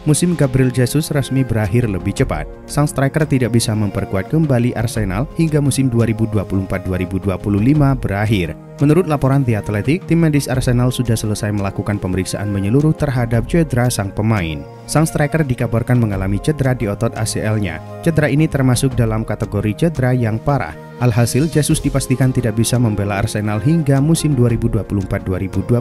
musim Gabriel Jesus resmi berakhir lebih cepat. Sang striker tidak bisa memperkuat kembali Arsenal hingga musim 2024-2025 berakhir. Menurut laporan The Athletic, tim medis Arsenal sudah selesai melakukan pemeriksaan menyeluruh terhadap cedera sang pemain. Sang striker dikabarkan mengalami cedera di otot ACL-nya. Cedera ini termasuk dalam kategori cedera yang parah. Alhasil, Jesus dipastikan tidak bisa membela Arsenal hingga musim 2024-2025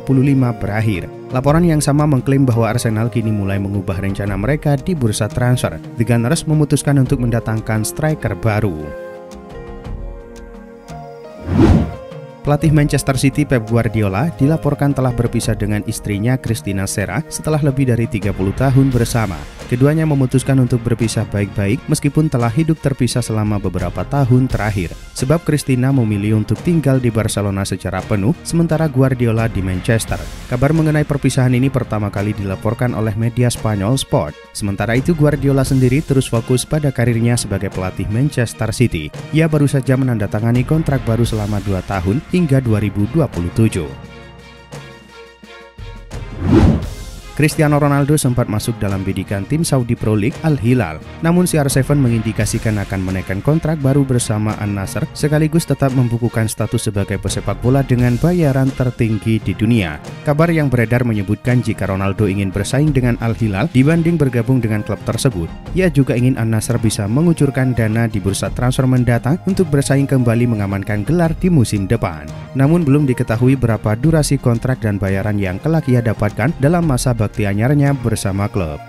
berakhir. Laporan yang sama mengklaim bahwa Arsenal kini mulai mengubah rencana mereka di bursa transfer. The Gunners memutuskan untuk mendatangkan striker baru. Pelatih Manchester City Pep Guardiola dilaporkan telah berpisah dengan istrinya Cristina Serra setelah lebih dari 30 tahun bersama. Keduanya memutuskan untuk berpisah baik-baik meskipun telah hidup terpisah selama beberapa tahun terakhir. Sebab Cristina memilih untuk tinggal di Barcelona secara penuh, sementara Guardiola di Manchester. Kabar mengenai perpisahan ini pertama kali dilaporkan oleh media Spanyol Sport. Sementara itu Guardiola sendiri terus fokus pada karirnya sebagai pelatih Manchester City. Ia baru saja menandatangani kontrak baru selama 2 tahun hingga 2027. Cristiano Ronaldo sempat masuk dalam bidikan tim Saudi Pro League Al Hilal, namun CR7 mengindikasikan akan menaikkan kontrak baru bersama An-Nasr sekaligus tetap membukukan status sebagai pesepak bola dengan bayaran tertinggi di dunia. Kabar yang beredar menyebutkan jika Ronaldo ingin bersaing dengan Al Hilal dibanding bergabung dengan klub tersebut, ia juga ingin An-Nasr bisa mengucurkan dana di bursa transfer mendatang untuk bersaing kembali mengamankan gelar di musim depan. Namun belum diketahui berapa durasi kontrak dan bayaran yang kelak ia dapatkan dalam masa bakti anyarnya bersama klub.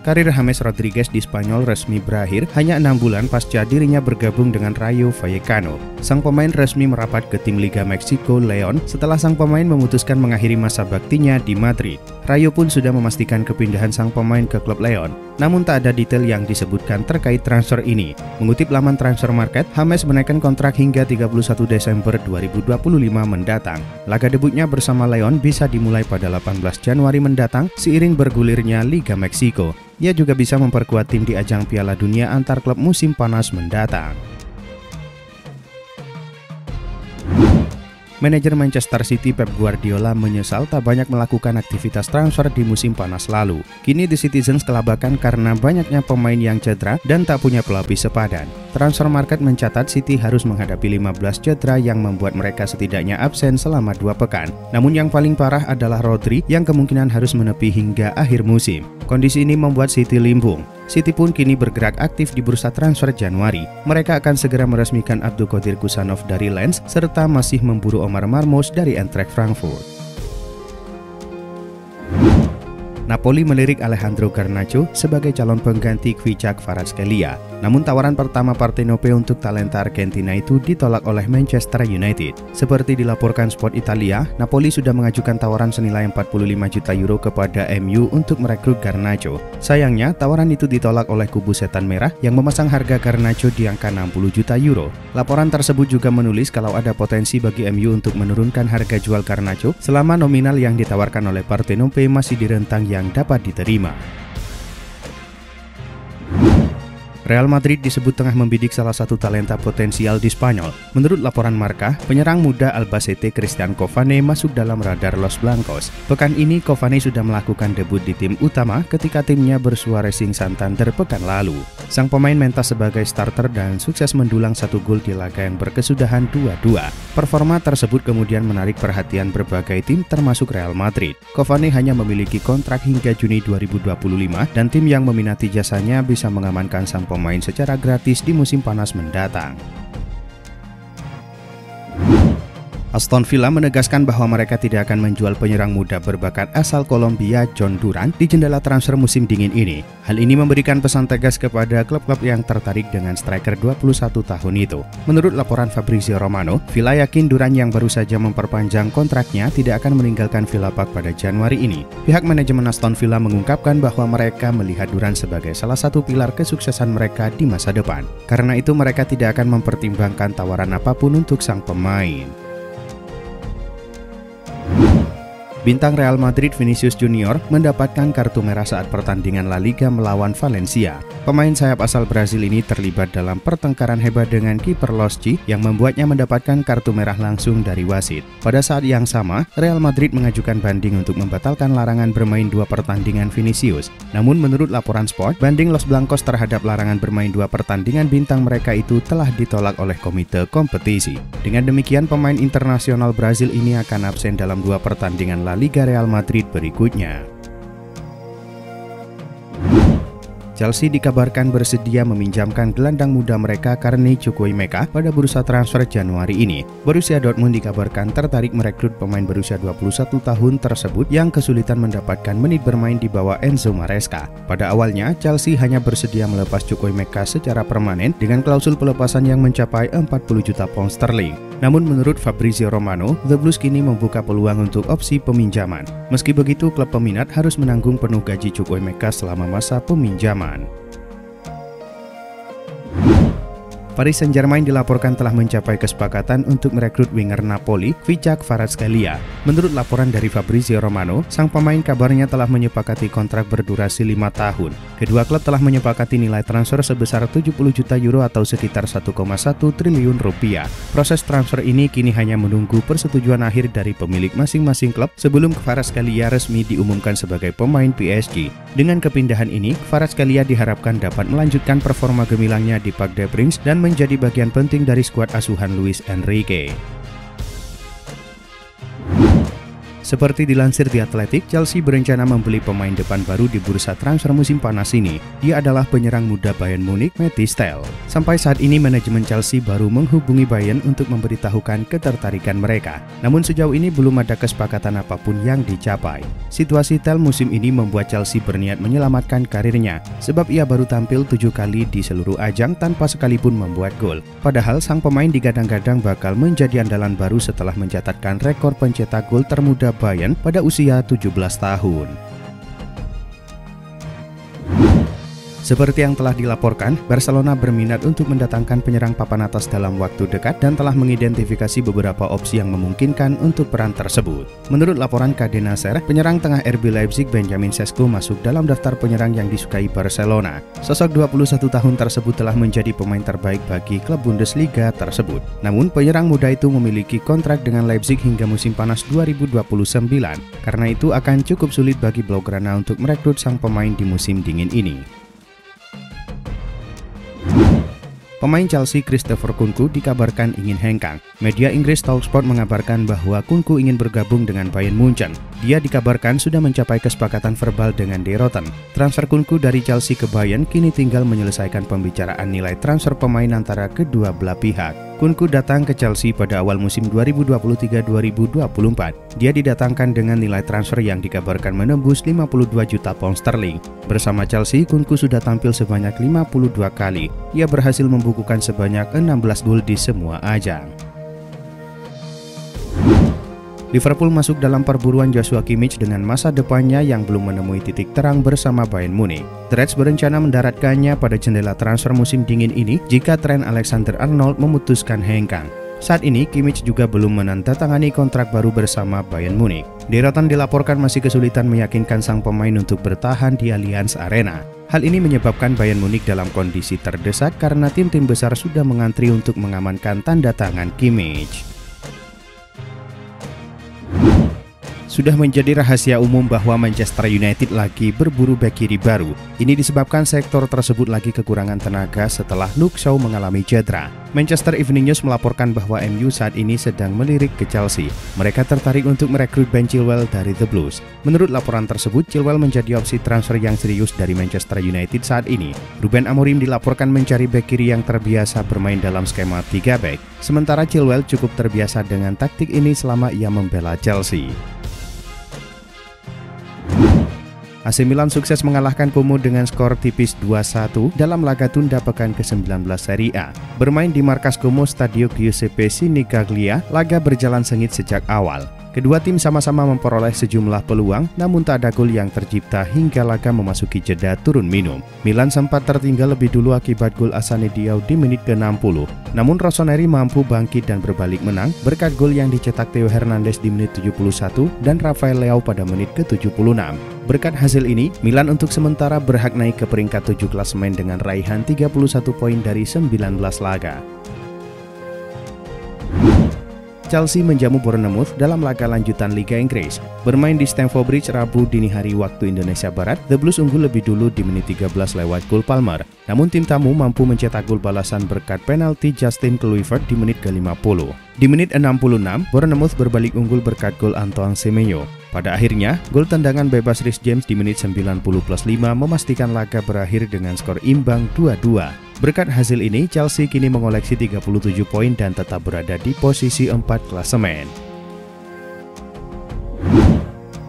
Karir James Rodriguez di Spanyol resmi berakhir hanya 6 bulan pasca dirinya bergabung dengan Rayo Vallecano. Sang pemain resmi merapat ke tim Liga Meksiko Leon setelah sang pemain memutuskan mengakhiri masa baktinya di Madrid. Rayo pun sudah memastikan kepindahan sang pemain ke klub Leon, namun tak ada detail yang disebutkan terkait transfer ini. Mengutip laman Transfer Market, James menaikkan kontrak hingga 31 Desember 2025 mendatang. Laga debutnya bersama Leon bisa dimulai pada 18 Januari mendatang seiring bergulirnya Liga Meksiko. Ia juga bisa memperkuat tim di ajang Piala Dunia antar klub musim panas mendatang. Manajer Manchester City Pep Guardiola menyesal tak banyak melakukan aktivitas transfer di musim panas lalu. Kini The Citizens kelabakan karena banyaknya pemain yang cedera dan tak punya pelapis sepadan. Transfer Market mencatat City harus menghadapi 15 cedera yang membuat mereka setidaknya absen selama 2 pekan. Namun yang paling parah adalah Rodri yang kemungkinan harus menepi hingga akhir musim. Kondisi ini membuat City limbung. City pun kini bergerak aktif di bursa transfer Januari. Mereka akan segera meresmikan Abdulkadir Kusanov dari Lens serta masih memburu Omar Marmoush dari Eintracht Frankfurt. Napoli melirik Alejandro Garnacho sebagai calon pengganti Kvichak Kvaratskhelia. Namun tawaran pertama Partenope untuk talenta Argentina itu ditolak oleh Manchester United. Seperti dilaporkan Sport Italia, Napoli sudah mengajukan tawaran senilai 45 juta euro kepada MU untuk merekrut Garnacho. Sayangnya, tawaran itu ditolak oleh kubu setan merah yang memasang harga Garnacho di angka 60 juta euro. Laporan tersebut juga menulis kalau ada potensi bagi MU untuk menurunkan harga jual Garnacho selama nominal yang ditawarkan oleh Partenope masih di rentang yang dapat diterima. Real Madrid disebut tengah membidik salah satu talenta potensial di Spanyol. Menurut laporan Marca, penyerang muda Albacete Christian Covane masuk dalam radar Los Blancos. Pekan ini Covane sudah melakukan debut di tim utama ketika timnya bersua Racing Santander pekan lalu. Sang pemain mentas sebagai starter dan sukses mendulang 1 gol di laga yang berkesudahan 2-2. Performa tersebut kemudian menarik perhatian berbagai tim termasuk Real Madrid. Covane hanya memiliki kontrak hingga Juni 2025 dan tim yang meminati jasanya bisa mengamankan sang pemain secara gratis di musim panas mendatang. Aston Villa menegaskan bahwa mereka tidak akan menjual penyerang muda berbakat asal Kolombia John Duran di jendela transfer musim dingin ini. Hal ini memberikan pesan tegas kepada klub-klub yang tertarik dengan striker 21 tahun itu. Menurut laporan Fabrizio Romano, Villa yakin Duran yang baru saja memperpanjang kontraknya tidak akan meninggalkan Villa Park pada Januari ini. Pihak manajemen Aston Villa mengungkapkan bahwa mereka melihat Duran sebagai salah satu pilar kesuksesan mereka di masa depan. Karena itu mereka tidak akan mempertimbangkan tawaran apapun untuk sang pemain. Bintang Real Madrid Vinicius Junior mendapatkan kartu merah saat pertandingan La Liga melawan Valencia. Pemain sayap asal Brasil ini terlibat dalam pertengkaran hebat dengan kiper Loschi yang membuatnya mendapatkan kartu merah langsung dari wasit. Pada saat yang sama, Real Madrid mengajukan banding untuk membatalkan larangan bermain 2 pertandingan Vinicius. Namun menurut laporan Sport, banding Los Blancos terhadap larangan bermain 2 pertandingan bintang mereka itu telah ditolak oleh komite kompetisi. Dengan demikian, pemain internasional Brasil ini akan absen dalam 2 pertandingan La Liga Real Madrid berikutnya. Chelsea dikabarkan bersedia meminjamkan gelandang muda mereka Carney Chukwuemeka pada bursa transfer Januari ini. Borussia Dortmund dikabarkan tertarik merekrut pemain berusia 21 tahun tersebut yang kesulitan mendapatkan menit bermain di bawah Enzo Maresca. Pada awalnya, Chelsea hanya bersedia melepas Chukwuemeka secara permanen dengan klausul pelepasan yang mencapai 40 juta pound sterling. Namun menurut Fabrizio Romano, The Blues kini membuka peluang untuk opsi peminjaman. Meski begitu, klub peminat harus menanggung penuh gaji Chukwuemeka selama masa peminjaman. Paris Saint-Germain dilaporkan telah mencapai kesepakatan untuk merekrut winger Napoli, Vichak Kvaratskhelia. Menurut laporan dari Fabrizio Romano, sang pemain kabarnya telah menyepakati kontrak berdurasi 5 tahun. Kedua klub telah menyepakati nilai transfer sebesar 70 juta euro atau sekitar 1,1 triliun rupiah. Proses transfer ini kini hanya menunggu persetujuan akhir dari pemilik masing-masing klub sebelum Kvaratskhelia resmi diumumkan sebagai pemain PSG. Dengan kepindahan ini, Kvaratskhelia diharapkan dapat melanjutkan performa gemilangnya di Parc des Princes dan menjadi bagian penting dari skuad asuhan Luis Enrique. Seperti dilansir di Athletic, Chelsea berencana membeli pemain depan baru di bursa transfer musim panas ini. Dia adalah penyerang muda Bayern Munich, Mathys Tel. Sampai saat ini manajemen Chelsea baru menghubungi Bayern untuk memberitahukan ketertarikan mereka. Namun sejauh ini belum ada kesepakatan apapun yang dicapai. Situasi Tel musim ini membuat Chelsea berniat menyelamatkan karirnya, sebab ia baru tampil 7 kali di seluruh ajang tanpa sekalipun membuat gol. Padahal sang pemain digadang-gadang bakal menjadi andalan baru setelah mencatatkan rekor pencetak gol termuda Bayern pada usia 17 tahun. Seperti yang telah dilaporkan, Barcelona berminat untuk mendatangkan penyerang papan atas dalam waktu dekat dan telah mengidentifikasi beberapa opsi yang memungkinkan untuk peran tersebut. Menurut laporan Cadena SER, penyerang tengah RB Leipzig Benjamin Sesko masuk dalam daftar penyerang yang disukai Barcelona. Sosok 21 tahun tersebut telah menjadi pemain terbaik bagi klub Bundesliga tersebut. Namun, penyerang muda itu memiliki kontrak dengan Leipzig hingga musim panas 2029. Karena itu akan cukup sulit bagi Blaugrana untuk merekrut sang pemain di musim dingin ini. Pemain Chelsea Christopher Nkunku dikabarkan ingin hengkang. Media Inggris Talksport mengabarkan bahwa Nkunku ingin bergabung dengan Bayern Munchen. Dia dikabarkan sudah mencapai kesepakatan verbal dengan De Rotten. Transfer Nkunku dari Chelsea ke Bayern kini tinggal menyelesaikan pembicaraan nilai transfer pemain antara kedua belah pihak. Nkunku datang ke Chelsea pada awal musim 2023-2024. Dia didatangkan dengan nilai transfer yang dikabarkan menembus 52 juta pound sterling. Bersama Chelsea, Nkunku sudah tampil sebanyak 52 kali. Ia berhasil membukukan sebanyak 16 gol di semua ajang. Liverpool masuk dalam perburuan Joshua Kimmich dengan masa depannya yang belum menemui titik terang bersama Bayern Munich. The Reds berencana mendaratkannya pada jendela transfer musim dingin ini jika Trent Alexander-Arnold memutuskan hengkang. Saat ini, Kimmich juga belum menandatangani kontrak baru bersama Bayern Munich. De Rotten dilaporkan masih kesulitan meyakinkan sang pemain untuk bertahan di Allianz Arena. Hal ini menyebabkan Bayern Munich dalam kondisi terdesak karena tim-tim besar sudah mengantri untuk mengamankan tanda tangan Kimmich. Sudah menjadi rahasia umum bahwa Manchester United lagi berburu bek kiri baru. Ini disebabkan sektor tersebut lagi kekurangan tenaga setelah Luke Shaw mengalami cedera. Manchester Evening News melaporkan bahwa MU saat ini sedang melirik ke Chelsea. Mereka tertarik untuk merekrut Ben Chilwell dari The Blues. Menurut laporan tersebut, Chilwell menjadi opsi transfer yang serius dari Manchester United saat ini. Ruben Amorim dilaporkan mencari bek kiri yang terbiasa bermain dalam skema 3 bek. Sementara Chilwell cukup terbiasa dengan taktik ini selama ia membela Chelsea. AC Milan sukses mengalahkan Como dengan skor tipis 2-1 dalam laga tunda pekan ke-19 Serie A. Bermain di markas Como Stadio Giuseppe Sinigaglia, laga berjalan sengit sejak awal. Kedua tim sama-sama memperoleh sejumlah peluang, namun tak ada gol yang tercipta hingga laga memasuki jeda turun minum. Milan sempat tertinggal lebih dulu akibat gol Asani Diao di menit ke-60. Namun Rossoneri mampu bangkit dan berbalik menang berkat gol yang dicetak Theo Hernandez di menit 71 dan Rafael Leao pada menit ke-76. Berkat hasil ini, Milan untuk sementara berhak naik ke peringkat 7 klasemen dengan raihan 31 poin dari 19 laga. Chelsea menjamu Bournemouth dalam laga lanjutan Liga Inggris. Bermain di Stamford Bridge Rabu dini hari waktu Indonesia Barat, The Blues unggul lebih dulu di menit 13 lewat gol Palmer. Namun tim tamu mampu mencetak gol balasan berkat penalti Justin Kluivert di menit ke-50. Di menit 66, Bournemouth berbalik unggul berkat gol Antoine Semenyo. Pada akhirnya, gol tendangan bebas Reece James di menit 90+5 memastikan laga berakhir dengan skor imbang 2-2. Berkat hasil ini, Chelsea kini mengoleksi 37 poin dan tetap berada di posisi 4 klasemen.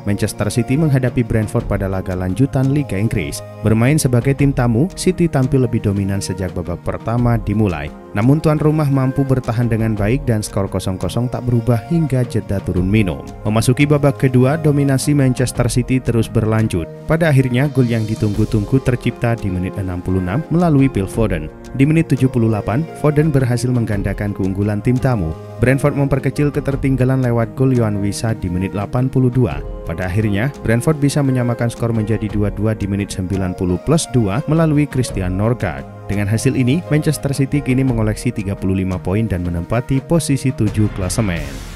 Manchester City menghadapi Brentford pada laga lanjutan Liga Inggris. Bermain sebagai tim tamu, City tampil lebih dominan sejak babak pertama dimulai. Namun tuan rumah mampu bertahan dengan baik dan skor 0-0 tak berubah hingga jeda turun minum. Memasuki babak kedua, dominasi Manchester City terus berlanjut. Pada akhirnya, gol yang ditunggu-tunggu tercipta di menit 66 melalui Phil Foden. Di menit 78, Foden berhasil menggandakan keunggulan tim tamu. Brentford memperkecil ketertinggalan lewat gol Yohan Wissa di menit 82. Pada akhirnya, Brentford bisa menyamakan skor menjadi 2-2 di menit 90+2 melalui Christian Norgard. Dengan hasil ini, Manchester City kini mengoleksi 35 poin dan menempati posisi 7 klasemen.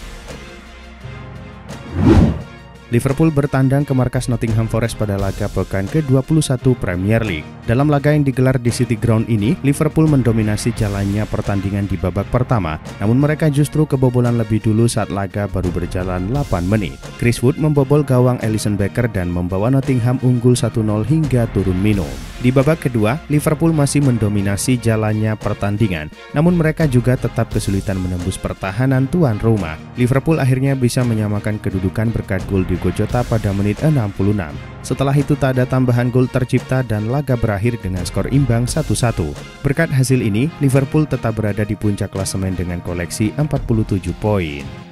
Liverpool bertandang ke markas Nottingham Forest pada laga pekan ke-21 Premier League. Dalam laga yang digelar di City Ground ini, Liverpool mendominasi jalannya pertandingan di babak pertama, namun mereka justru kebobolan lebih dulu saat laga baru berjalan 8 menit. Chris Wood membobol gawang Alisson Becker dan membawa Nottingham unggul 1-0 hingga turun minum. Di babak kedua, Liverpool masih mendominasi jalannya pertandingan, namun mereka juga tetap kesulitan menembus pertahanan tuan rumah. Liverpool akhirnya bisa menyamakan kedudukan berkat gol Diogo Jota pada menit 66. Setelah itu tak ada tambahan gol tercipta dan laga berakhir dengan skor imbang 1-1. Berkat hasil ini, Liverpool tetap berada di puncak klasemen dengan koleksi 47 poin.